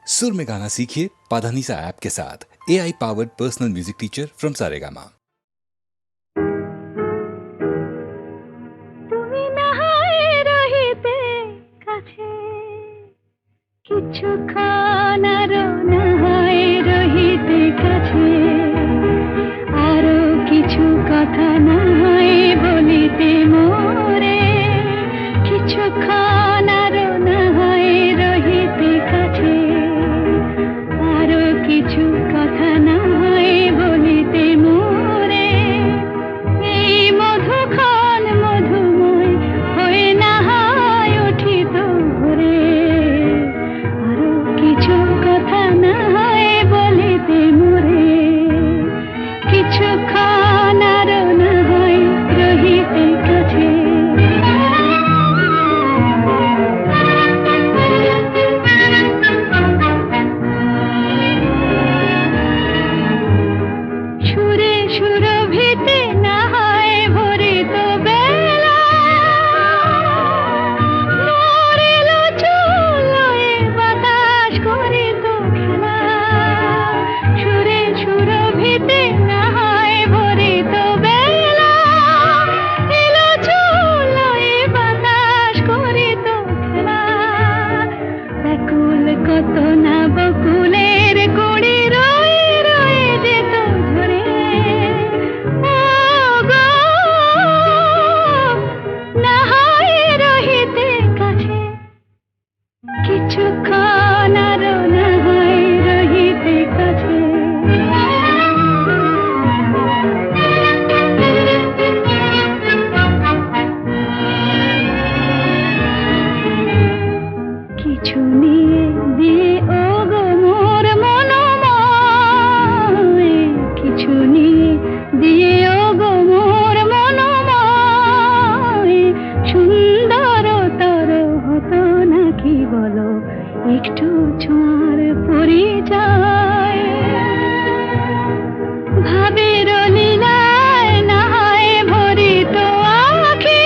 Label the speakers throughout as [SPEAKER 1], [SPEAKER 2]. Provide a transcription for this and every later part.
[SPEAKER 1] सुर में गाना सीखिए पाधानीसा ऐप के साथ। AI powered personal music teacher from Saregama.
[SPEAKER 2] কিছুক্ষণ আরো নাহায় রহিতে কাছে, আরো কিছু কথা নাহায় বলিতে মোরে। কিছুক্ষণ আরো নাহায় রহিতে কাছে, আরো কিছু কথা নাহায় বলিতে মোরে। এই মধুক্ষণ মধুময় হয়ে নাহায় উঠিত ভোরে, কিছু কথা না হয় বলিতে মোরে। কিছুক্ষণ আরো না হয় রহিতে কাছে, সুরে সুরভিতে না হয় ভরিত বেলা, মরিল চুলোয় বাতাস করিত খেলা। সুরে সুরভিতে না হয় ভরিত বেলা, এলো চুলোয় বাতাস করিত খেলা। ব্যাকুল কত না বকুলের কুড়ি রয়ে রয়ে যেত ঝরে। ও গো, না হয় রহিতে কাছে, কিছুক্ষণ আরো না হয় রহিতে কাছে। কিছু নিয়ে দিয়ে ও গো মোর মনোময়, কিছু নিয়ে দিয়ে ও গো মোর মনোময়। সুন্দরতর হতো নাকি বলো একটু ছোঁয়ার পরিচয়। ভাবের লীলায় না হয় ভরিত আঁখি,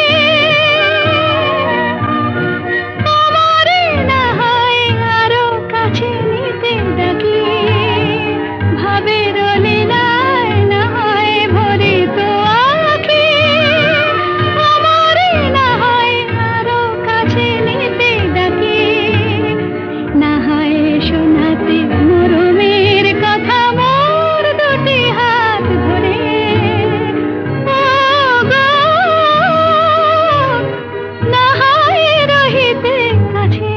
[SPEAKER 2] আমারে না হয় আরো কাছে নিতে ডাকি। ভাবের লীলায় না হয় ভরিত আঁখি, আমারে না হয় আরো কাছে নিতে ডাকি। না হয় শোনাতে মরমের কথা মোর দুটি হাত ধরে। ও গো, না হয় রহিতে কাছে,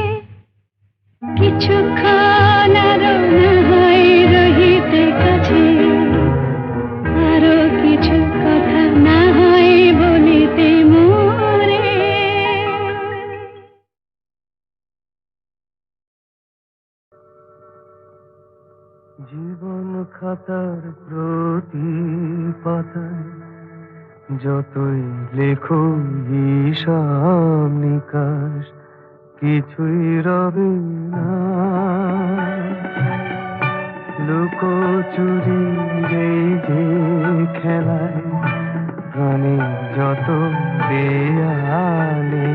[SPEAKER 2] কিছুক্ষণ আরো না হয় রহিতে কাছে। আরো কিছু কথা না হয় বলিতে মোরে।
[SPEAKER 3] জীবন খাতার প্রতি পাতায় যতই লেখো হিসাব নিকাশ, কিছুই রবে না। লুকোচুরি এই যে খেলায় প্রাণে যত দেয়ালে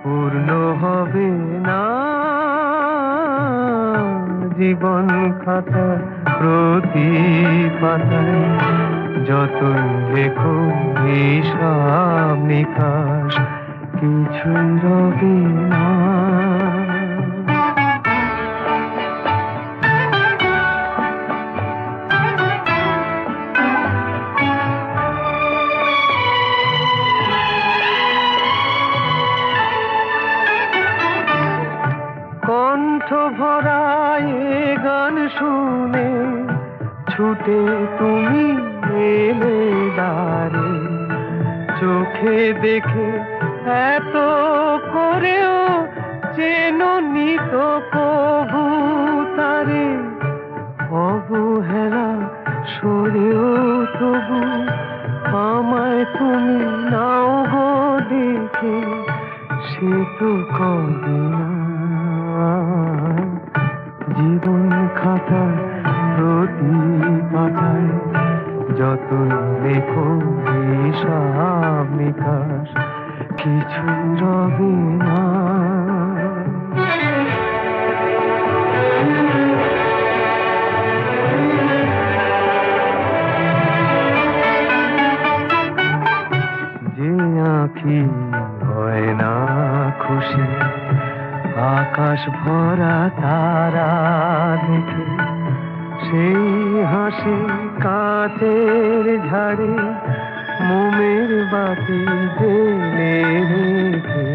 [SPEAKER 3] পূর্ণ হবে না। জীবন খাতা প্রতি পাতায় যতই লেখো হিসাব নিকাশ, কিছুই রবে না। কণ্ঠ ভরায় গান শুনে ছুটে তুমি এলে দ্বারে। চোখে দেখে এত করেও চেননি তো কবু তারে। অবহেলা সরেও তবু আমায় তুমি নাও গো দেখে, সে তো কবে না। জীবন খাতা প্রতি পাতায় যতই লেখো হিসাব নিকাশ, কিছু রবে না। ভরা তারা দেখে সেই হাসি কাঁচের ঝাড়ে মোমের বাতি জেলে রেখে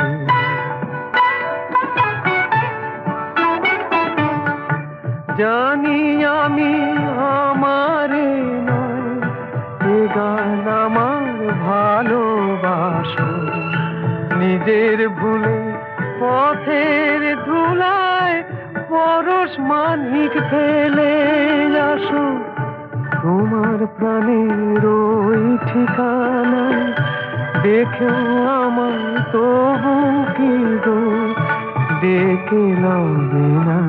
[SPEAKER 3] জানি আমি আমার নয় এ গান আমার ভালোবাসো নিজের ভুলে পথের ধুলায় পরশ মানিক ফেলে আসো তোমার প্রাণের ওই ঠিকানায় দেখে আমার তবু কি গো ডেকে লবে না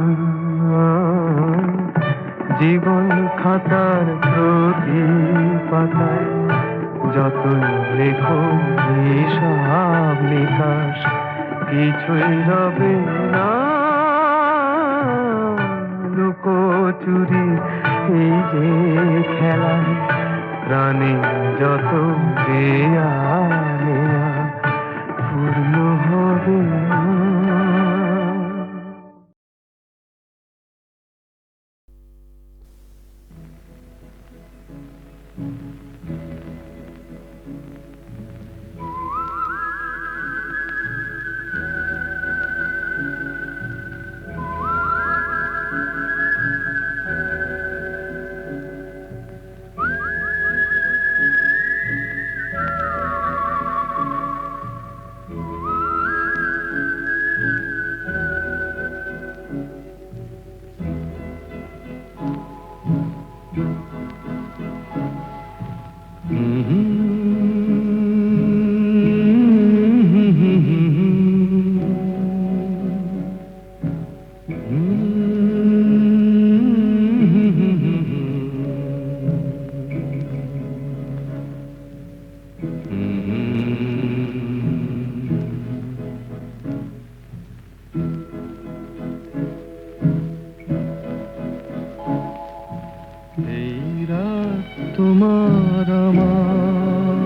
[SPEAKER 3] জীবন খাতার প্রতি পাতায় যতই লেখো হিসাব নিকাশ কিছুই রবে না লুকোচুরি এই যে খেলায় প্রাণে যত দেয়া নেয়া পূর্ণ হবে না। তোমার আমার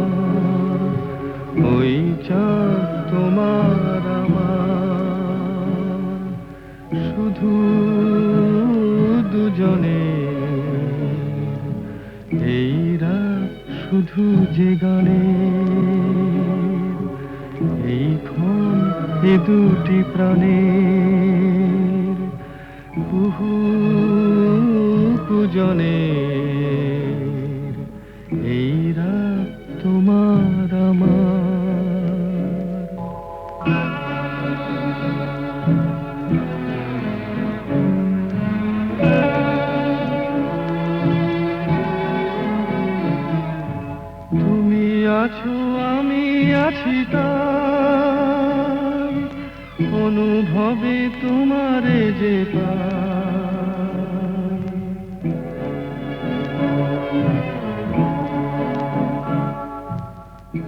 [SPEAKER 3] ওই চাঁদ তোমার আমার শুধু দুজনে এই রাত শুধু যে গানে এই ক্ষণ এ দুটি প্রাণের বহু পূজনে এই রাত তোমার আমার তুমি আছো আমি আছি তাই অনুভবে তোমারে যে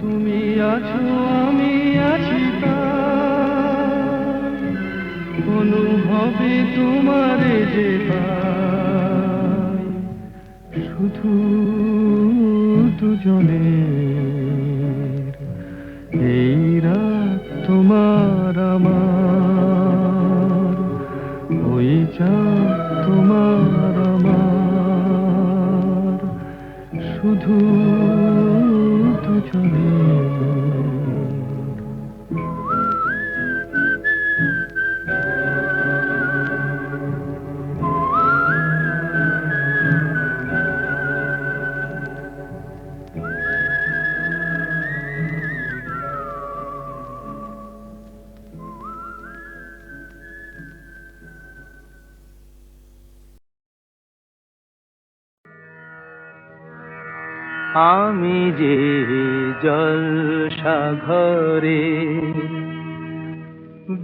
[SPEAKER 3] তুমি আছো আমি আছি তাই অনুভবে তোমারে যে পাই শুধু দুজনের এই রাত তোমার আমার ওই চাঁদ তোমার আমার শুধু দুজনের আমি যে জলসাঘরে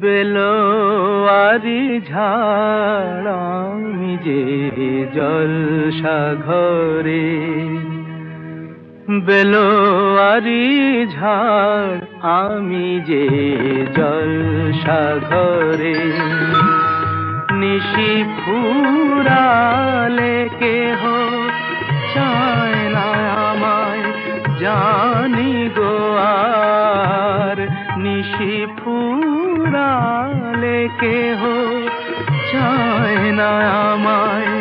[SPEAKER 3] বেলোয়ারি ঝাড় আমি যে জলসাঘরে বেলোয়ারি ঝাড় আমি যে জলসাঘরে নিশি ফুরালে কেহ চায় না আমায় জানি গো আর নিশি ফুরালে কেহ চায় না আমায়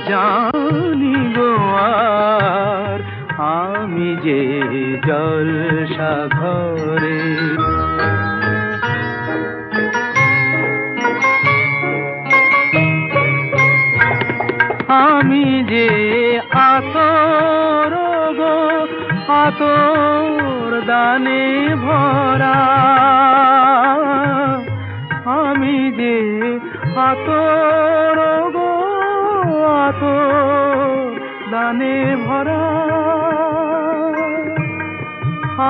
[SPEAKER 3] জানি গো আর আমি যে জলসাঘরে। আমি যে আতর গো আতর দানে ভরা, আমি যে আতর গো আতর দানে ভরা।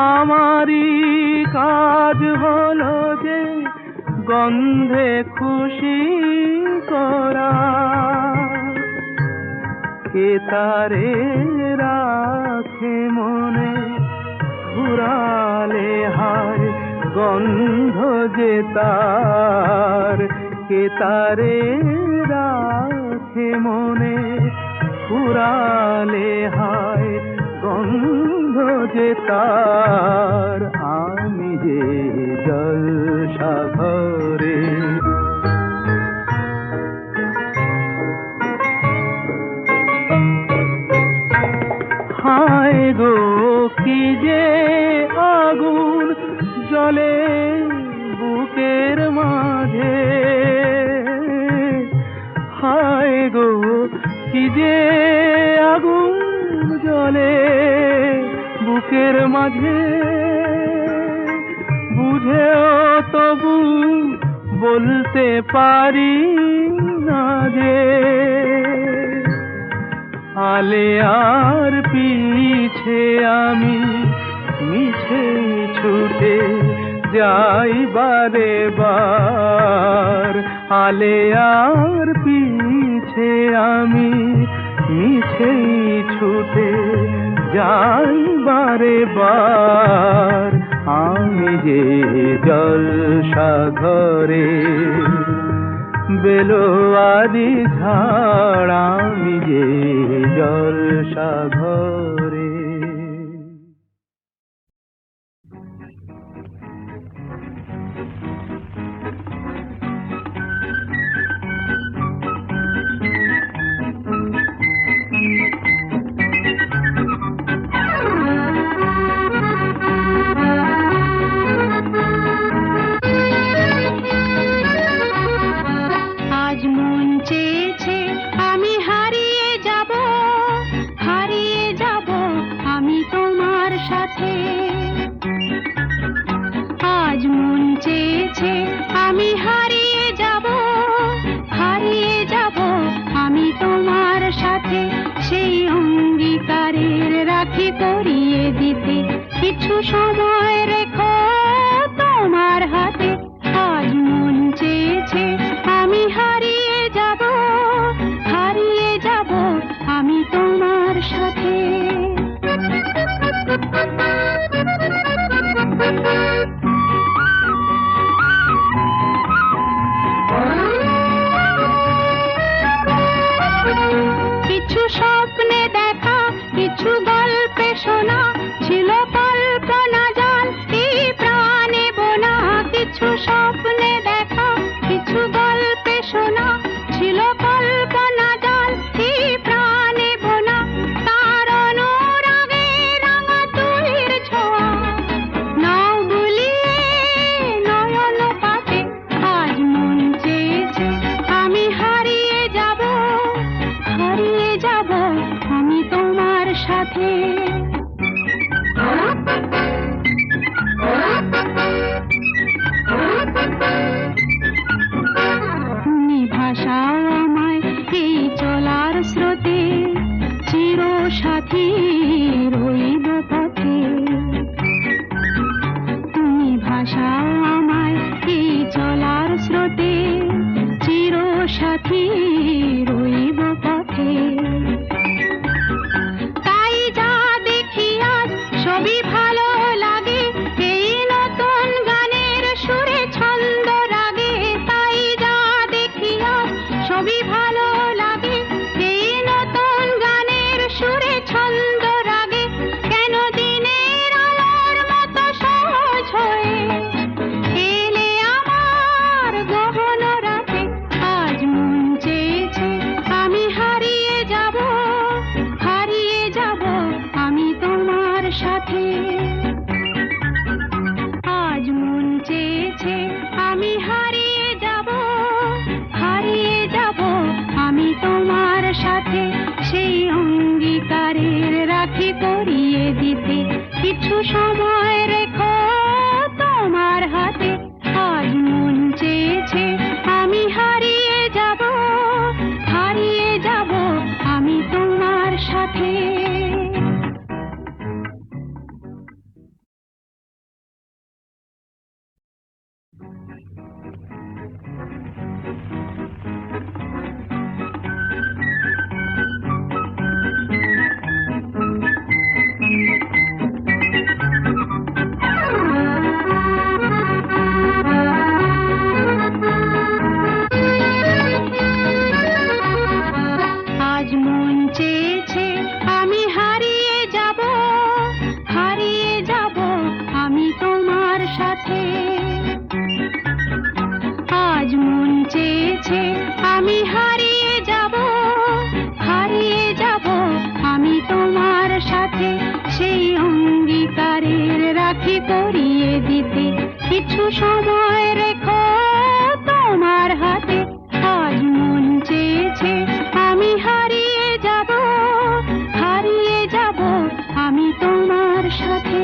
[SPEAKER 3] আমারই কাজ হলো যে গন্ধে খুশি করা, কে তারে রাখে মনে ফুরালে হায় গন্ধ যে তার, কে তারে রাখে মনে ফুরালে হায় গন্ধ যে তার। আমি যে জলসাঘরে। হায় গো কি যে আগুন জ্বলে বুকের মাঝে, হায় গো কি যে আগুন জ্বলে বুকের মাঝে। বুঝেও তবু বলতে পারি না যে আলেয়ার পিছে আমি মিছে ছুটে যাই বারে বার। আলেয়ার পিছে আমি মিছে ছুটে যাই বারে বার। আমি যে জলসাঘরে বেলোয়ারি ঝাড়, আমি যে জলসাঘরে।
[SPEAKER 2] আজ মন চেয়েছে আমি হারিয়ে যাব, হারিয়ে যাব আমি তোমার সাথে। আজ মন চেয়েছে আমি হারিয়ে যাব, হারিয়ে যাব আমি তোমার সাথে। সেই অঙ্গীকারের রাখি পরিয়ে দিতে কিছু সময় রেখো তোমার হাতে। আজ মন চেয়েছে আমি হারিয়ে যাব, হারিয়ে যাব আমি তোমার সাথে। কিছু স্বপ্নে দেখা, কিছু গল্পে শোনা, ছিল কল্পনা জাল এই প্রাণে বোনা। কিছু স্বপ্নে দেখা, কিছু গল্পে শোনা, ছিল কল্পনা জাল এই প্রাণে বোনা। তার অনুরাগে রাঙা তুলির ছোঁয়া নাও বুলিয়ে নয়ন পাতে। আজ মন চেয়েছে আমি হারিয়ে যাব, হারিয়ে যাব আমি তোমার সাথে। তুমি ভাষাও আমায় এই চলার স্রোতে, চির সাথী রইব পথে। তুমি ভাষাও আমায় এই চলার স্রোতে, চির সাথী রইব পথে। তাই যা দেখি আজ সবই ভালো লাগে, এই নতুন গানের সুরে ছন্দ রাগে। তাই যা দেখি আজ সবই ভালো লাগে, এই নতুন গানের সুরে ছন্দ রাগে। কেন দিনের আলোর মতো সহজ হয়ে এলে আমার গহন রাতে। আজ মন সময় রেখো তোমার হাতে। আজ মন চেয়েছে আমি হারিয়ে যাব, হারিয়ে যাব আমি তোমার সাথে। আজ মন চেয়েছে আমি হারিয়ে যাব, হারিয়ে যাব আমি তোমার সাথে। আজ মন চেয়েছে আমি হারিয়ে যাব, হারিয়ে যাব আমি তোমার সাথে। সেই অঙ্গীকারের রাখি পরিয়ে দিতে কিছু সময় রেখো তোমার হাতে। আজ মন চেয়েছে আমি হারিয়ে যাব, হারিয়ে যাব আমি তোমার সাথে।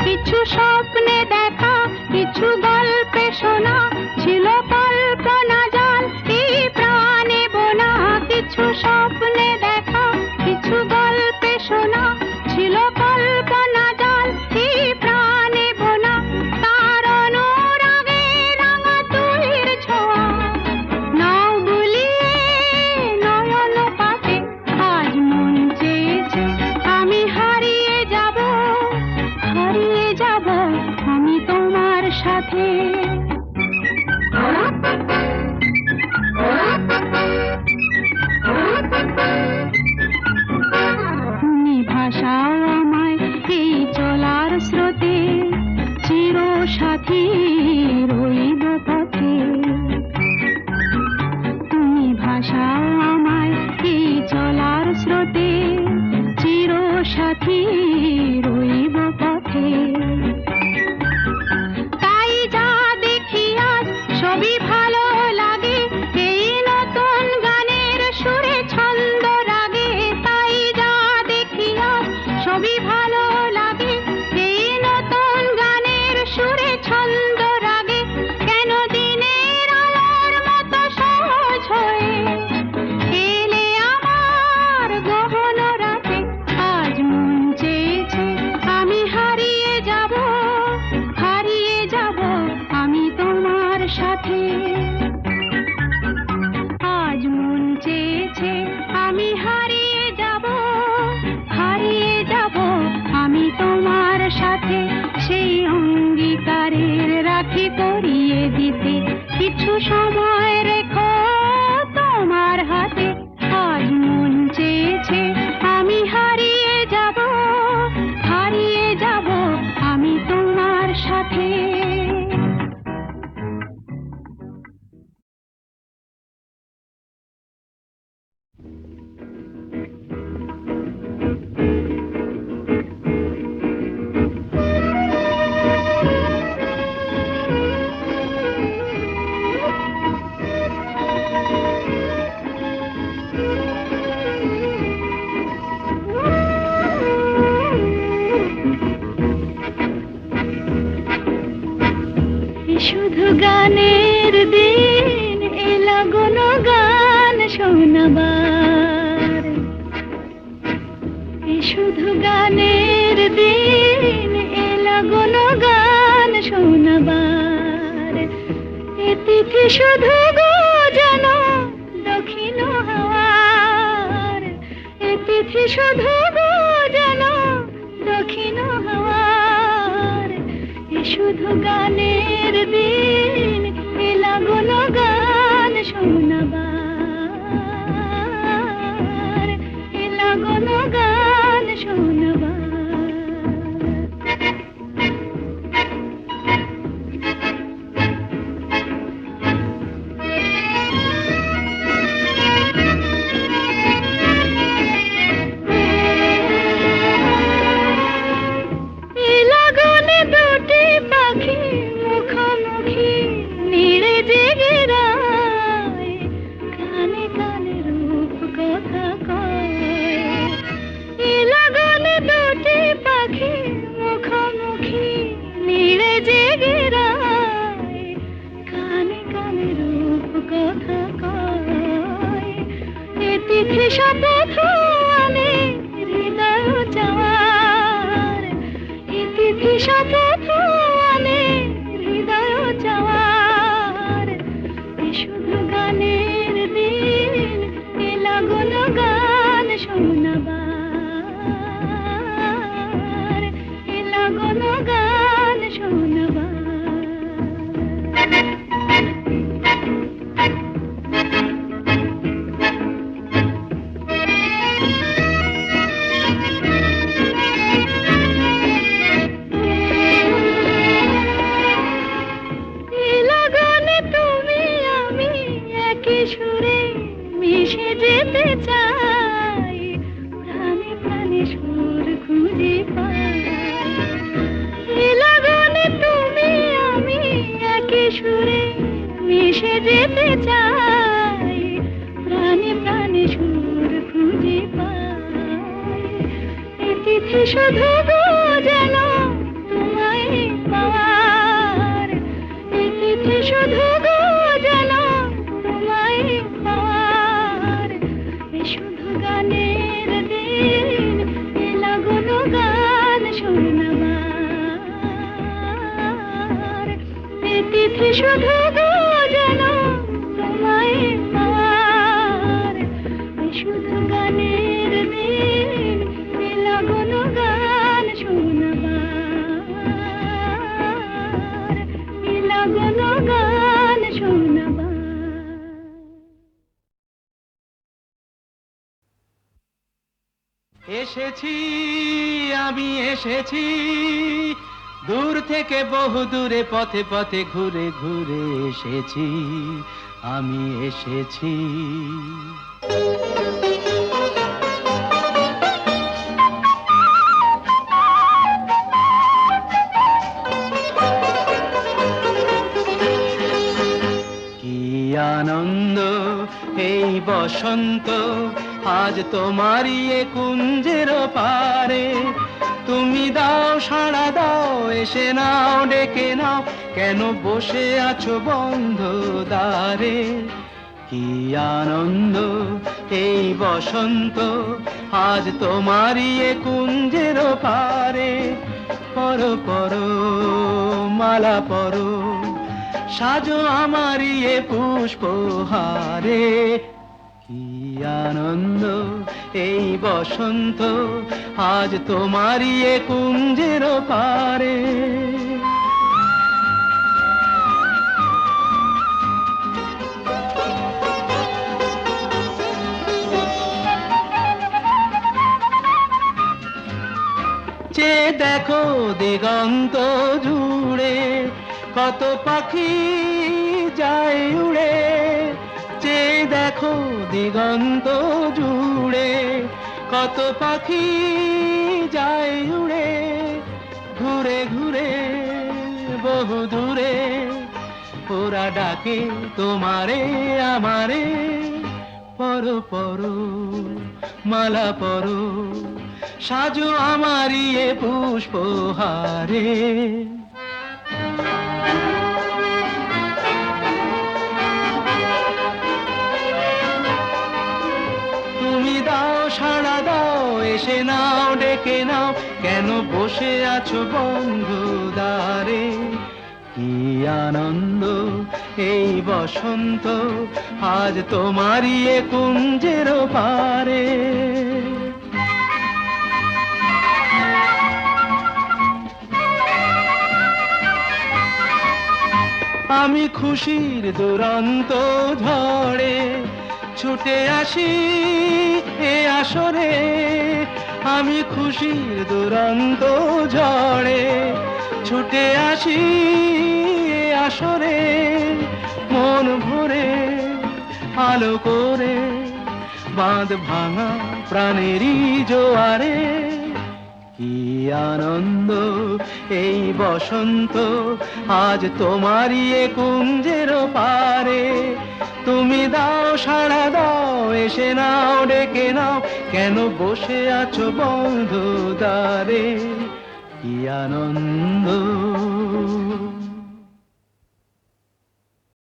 [SPEAKER 2] কিছু স্বপ্নে দেখা, কিছু গল্পে শোনা, ছিল কল্পনা জাল এই প্রাণে বোনা। কিছু স্বপ্নে দেখা, কিছু গল্পে শোনা, ছিল কল্পনা জাল এই প্রাণে বোনা। তার অনুরাগে রাঙা তুলির ছোঁয়া নাও বুলিয়ে নয়ন পাতে। আজ মন চেয়েছে আমি হারিয়ে যাব, হারিয়ে যাব আমি তোমার সাথে। তুমি ভাসাও আমায় এই চলার স্রোতে, চির সাথী রইব পথে। তুমি ভাসাও আমায় এই চলার স্রোতে, চির সাথী রইব পথে। তাই যা দেখি আজ সবই ভালো লাগে, এই নতুন গানের সুরে ছন্দ রাগে। তাই যা দেখি আজ সবই ভালো লাগে, এই নতুন গানের সুরে ছন্দ রাগে। কেন দিনের আলোর মতো সহজ হয়ে এলে আমার গহন রাতে। আজ মন চেয়েছে আমি হারিয়ে যাব, হারিয়ে যাব আমি তোমার সাথে। আজ মন চেয়েছে আমি হারিয়ে যাব, হারিয়ে যাব আমি তোমার সাথে। সেই অঙ্গীকারের রাখি পরিয়ে দিতে কিছু সময় রেখো তোমার হাতে। আজ মন চেয়েছে আমি হারিয়ে যাব, হারিয়ে যাব আমি তোমার সাথে। শুধু গানের দিন এলা কোনো গান শোনাবার। শুধু গানের দিন এলা কোনো গান শোনাবার। এ তিথি শুধু গো জানো দক্ষিণ হাওয়ার। এ তিথি শুধু গো জানো দক্ষিণ হাওয়ার। শুধু গানের দিন এলা কোনো গান শোনাবার, এলা কোনো গান শোনাবার। শপথ আনে হৃদয় চাওয়ার, ইতিথি শপথ আনে হৃদয় চাওয়ার। এ শুধু গানের দিন, এ লাগল গান শোনাবার, এ লাগল গান শোনাবার। সুরে মিশে যেতে চাই, প্রাণে প্রাণে সুর খুঁজে পাই। এ লগনে তুমি আমি একই সুরে মিশে যেতে চাই, প্রাণে প্রাণে সুর খুঁজে পাই। এ তিথি শুধু গো যেন তোমায় পাওয়ার, এ তিথি শুধু গো যেন পাওয়ার। এ শুধু গানের দিন, এ লাগল গান শোনাবার। এ তিথি শুধু গো যেন তোমায় পাওয়ার, এ শুধু গানের দিন, এ লাগল গান শোনাবার, এ লাগল গান শোনাবার।
[SPEAKER 4] এসেছি আমি এসেছি, দূর থেকে বহু দূরে পথে পথে ঘুরে ঘুরে এসেছি, আমি এসেছি। কি আনন্দ এই বসন্ত, আজ তোমারই এ কুঞ্জের পারে। তুমি দাও সাড়া দাও, এসে নাও ডেকে নাও, কেন বসে আছো বন্ধ দ্বারে। কি আনন্দ এই বসন্ত, আজ তোমারই এ কুঞ্জের পারে। পরো পরো মালা পরো, সাজো আমারই এ পুষ্পহারে। কি আনন্দ এই বসন্ত, আজ তোমারই এ কুঞ্জের পারে। চেয়ে দেখো দিগন্ত জুড়ে, কত পাখি যায় উড়ে। চেয়ে দেখো দিগন্ত জুড়ে, কত পাখি যায় উড়ে। ঘুরে ঘুরে বহু দূরে, ওরা ডাকে তোমারে আমারে। পরো পরো মালা পরো, সাজো আমারই এ পুষ্পহারে। তুমি দাও সাড়া দাও, এসে নাও ডেকে নাও, কেন বসে আছো বন্ধু দ্বারে। কি আনন্দ এই বসন্ত, আজ তোমারই এ কুঞ্জের পারে। আমি খুশির দুরন্ত ঝড়ে ছুটে আসি এ আসরে। আমি খুশির দুরন্ত ঝড়ে ছুটে আসি এ আসরে। মন ভরে আলো করে বাঁধ ভাঙা প্রাণেরই জোয়ারে। কি আনন্দ এই বসন্ত, আজ তোমারই এ কুঞ্জের পারে। তুমি দাও সাড়া দাও, এসে নাও ডেকে নাও, কেন বসে আছো বন্ধু দ্বারে। কি আনন্দ।